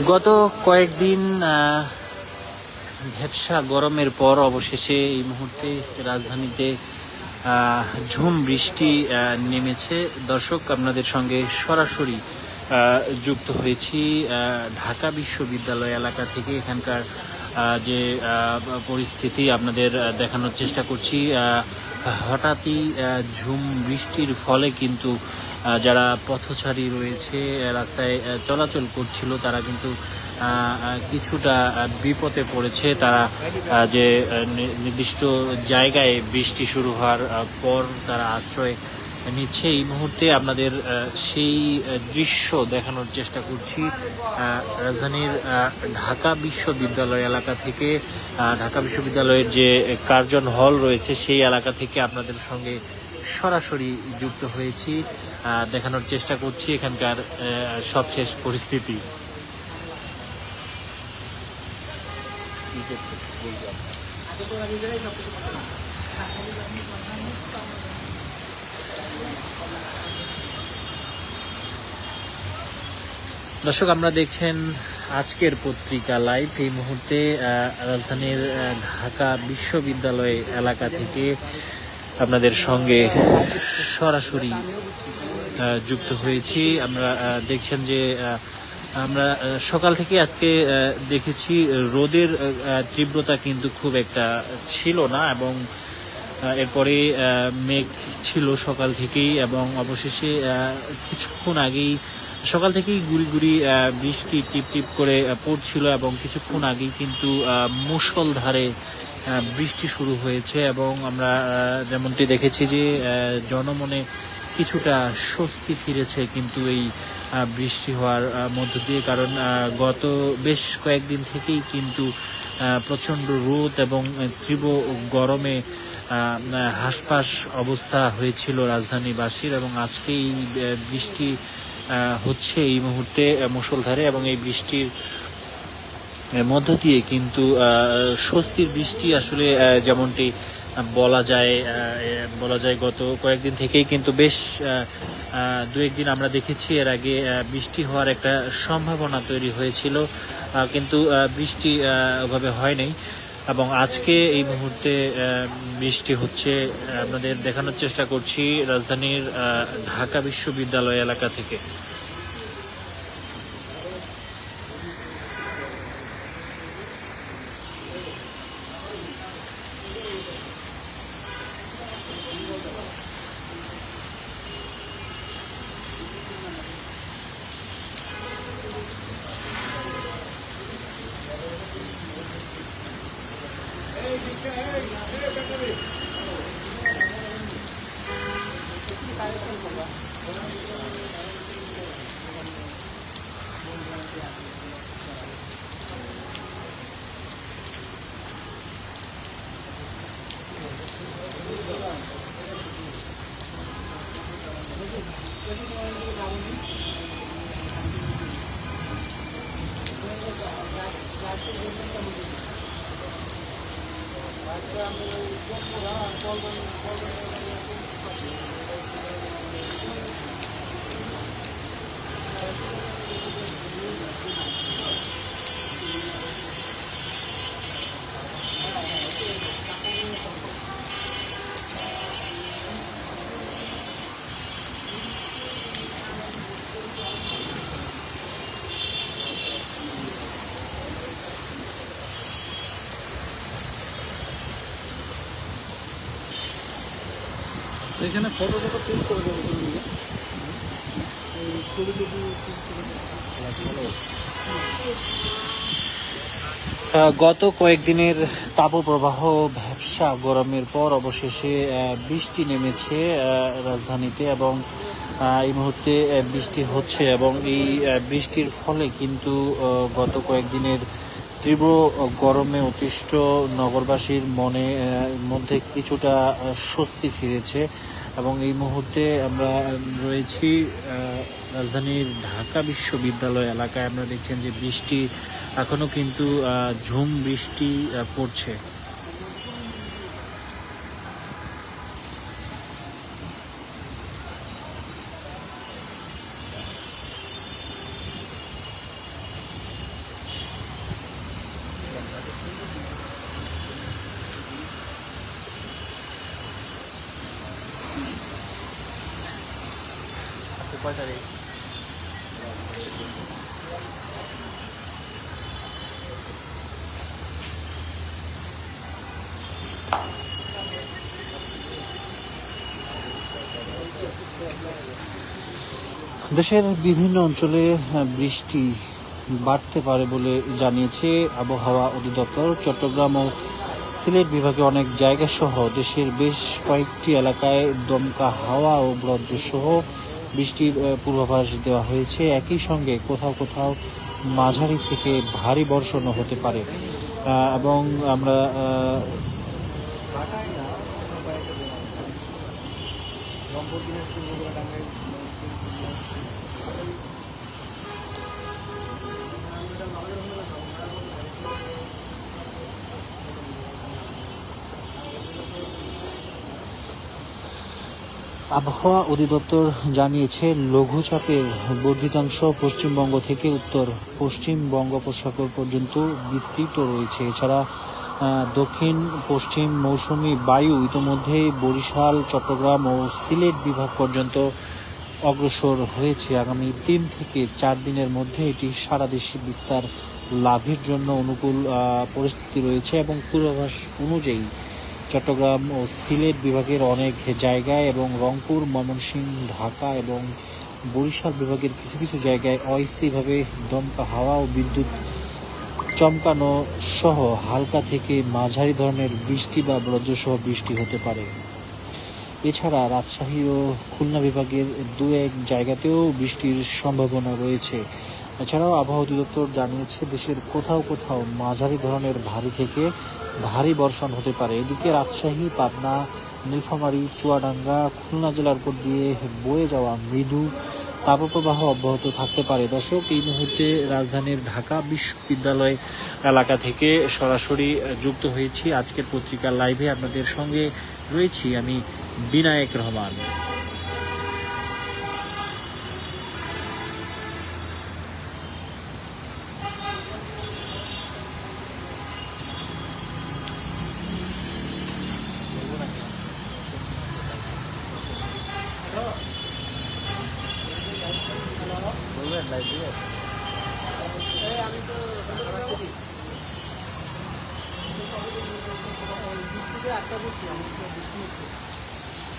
গত কয়েকদিন ভ্যাপসা গরমের পর অবশেষে এই মুহূর্তে রাজধানীতে ঝুম বৃষ্টি নেমেছে। দর্শক, আপনাদের সঙ্গে সরাসরি যুক্ত হয়েছি ঢাকা বিশ্ববিদ্যালয় এলাকা থেকে। এখানকার যে পরিস্থিতি আপনাদের দেখানোর চেষ্টা করছি। হঠাৎই ঝুম বৃষ্টির ফলে কিন্তু যারা পথচারী রয়েছে, রাস্তায় চলাচল করছিল, তারা কিন্তু কিছুটা বিপদে পড়েছে। তারা যে নির্দিষ্ট জায়গায় বৃষ্টি শুরু হওয়ার পর তারা আশ্রয় নিচ্ছে। এই মুহূর্তে আপনাদের সেই দৃশ্য দেখানোর চেষ্টা করছি রাজধানীর ঢাকা বিশ্ববিদ্যালয় এলাকা থেকে। ঢাকা বিশ্ববিদ্যালয়ের যে কার্জন হল রয়েছে সেই এলাকা থেকে আপনাদের সঙ্গে সরাসরি যুক্ত হয়েছি, দেখানোর চেষ্টা করছি এখানকার সবশেষ পরিস্থিতি। দর্শক, আমরা দেখছেন আজকের পত্রিকা লাইভ। এই মুহূর্তে রাজধানীর ঢাকা বিশ্ববিদ্যালয় এলাকা থেকে আপনাদের সঙ্গে সরাসরি যুক্ত হয়েছি। আমরা দেখছেন যে আমরা সকাল থেকে আজকে দেখেছি রোদের তীব্রতা কিন্তু খুব একটা ছিল না, এবং এরপরে মেঘ ছিল সকাল থেকেই, এবং অবশেষে কিছুক্ষণ আগেই সকাল থেকেই গুড়ি গুড়ি বৃষ্টি টিপ টিপ করে পড়ছিল, এবং কিছুক্ষণ আগেই কিন্তু মুষলধারে বৃষ্টি শুরু হয়েছে। এবং আমরা যেমনটি দেখেছি যে জনমনে কিছুটা স্বস্তি ফিরেছে কিন্তু এই বৃষ্টি হওয়ার মধ্য দিয়ে, কারণ গত বেশ কয়েকদিন থেকেই কিন্তু প্রচণ্ড রোদ এবং তীব্র গরমে হাসপাস অবস্থা হয়েছিল রাজধানীবাসীর। এবং আজকে এই বৃষ্টি হচ্ছে এই মুহূর্তে মুষলধারে, এবং এই বৃষ্টির মধ্য দিয়ে কিন্তু স্বস্তির বৃষ্টি আসলে যেমনটি বলা যায় গত কয়েকদিন থেকেই কিন্তু বেশ দু একদিন আমরা দেখেছি এর আগে বৃষ্টি হওয়ার একটা সম্ভাবনা তৈরি হয়েছিল, কিন্তু বৃষ্টি ওভাবে হয় নাই। এবং আজকে এই মুহূর্তে বৃষ্টি হচ্ছে, আপনাদের দেখানোর চেষ্টা করছি রাজধানীর ঢাকা বিশ্ববিদ্যালয় এলাকা থেকে। এখানে ফটো প্রিন্ট করে দেবো, ছবি গত কয়েকদিনের তাপপ্রবাহ ভ্যাপসা গরমের পর অবশেষে বৃষ্টি নেমেছে রাজধানীতে, এবং এই মুহূর্তে বৃষ্টি হচ্ছে। এবং এই বৃষ্টির ফলে কিন্তু গত কয়েকদিনের তীব্র গরমে অতিষ্ঠ নগরবাসীর মধ্যে কিছুটা স্বস্তি ফিরেছে। এবং এই মুহূর্তে আমরা রয়েছি রাজধানীর ঢাকা বিশ্ববিদ্যালয় এলাকায়। আপনারা দেখছেন যে বৃষ্টি এখনো কিন্তু ঝুম বৃষ্টি পড়ছে। কয় তারিখ? দেশের বিভিন্ন অঞ্চলে বৃষ্টি বাড়তে পারে বলে জানিয়েছে আবহাওয়া অধিদপ্তর। চট্টগ্রাম ও সিলেট বিভাগে অনেক জায়গা সহ দেশের বেশ কয়েকটি এলাকায় দমকা হাওয়া ও বজ্রসহ বৃষ্টির পূর্বাভাস দেওয়া হয়েছে। একই সঙ্গে কোথাও কোথাও মাঝারি থেকে ভারী বর্ষণও হতে পারে এবং আমরা আবহাওয়া অধিদপ্তর জানিয়েছে লঘুচাপের বর্ধিতাংশ পশ্চিমবঙ্গ থেকে উত্তর পশ্চিম বঙ্গোপসাগর পর্যন্ত বিস্তৃত রয়েছে। এছাড়া দক্ষিণ পশ্চিম মৌসুমী বায়ু ইতোমধ্যেই বরিশাল, চট্টগ্রাম ও সিলেট বিভাগ পর্যন্ত অগ্রসর হয়েছে। আগামী 3 থেকে 4 দিনের মধ্যে এটি সারা দেশে বিস্তার লাভের জন্য অনুকূল পরিস্থিতি রয়েছে এবং পূর্বাভাস অনুযায়ী চট্টগ্রাম ও সিলেট বিভাগের অনেক জায়গায় এবং রংপুর, ময়মনসিংহ, ঢাকা এবং বরিশাল বিভাগের কিছু কিছু জায়গায় অস্থায়ীভাবে দমকা হাওয়া ও বিদ্যুৎ চমকানো সহ হালকা থেকে মাঝারি ধরনের বৃষ্টি বা বজ্রসহ বৃষ্টি হতে পারে। এছাড়া রাজশাহী ও খুলনা বিভাগের 2-1 জায়গাতেও বৃষ্টির সম্ভাবনা রয়েছে। এছাড়াও আবহাওয়া অধিদপ্তর জানিয়েছে দেশের কোথাও কোথাও মাঝারি ধরনের ভারী থেকে ভারী বর্ষণ হতে পারে। এদিকে রাজশাহী, পাবনা, নীলফামারী, চুয়াডাঙ্গা, খুলনা জেলার উপর দিয়ে বয়ে যাওয়া মৃদু তাপপ্রবাহ অব্যাহত থাকতে পারে। দর্শক, এই মুহূর্তে রাজধানীর ঢাকা বিশ্ববিদ্যালয় এলাকা থেকে সরাসরি যুক্ত হয়েছি আজকের পত্রিকার লাইভে। আপনাদের সঙ্গে রয়েছি আমি বিনায়েক রহমান। বলবেন লাইভ দিয়ে? আমি তো আটটা বলছি আমি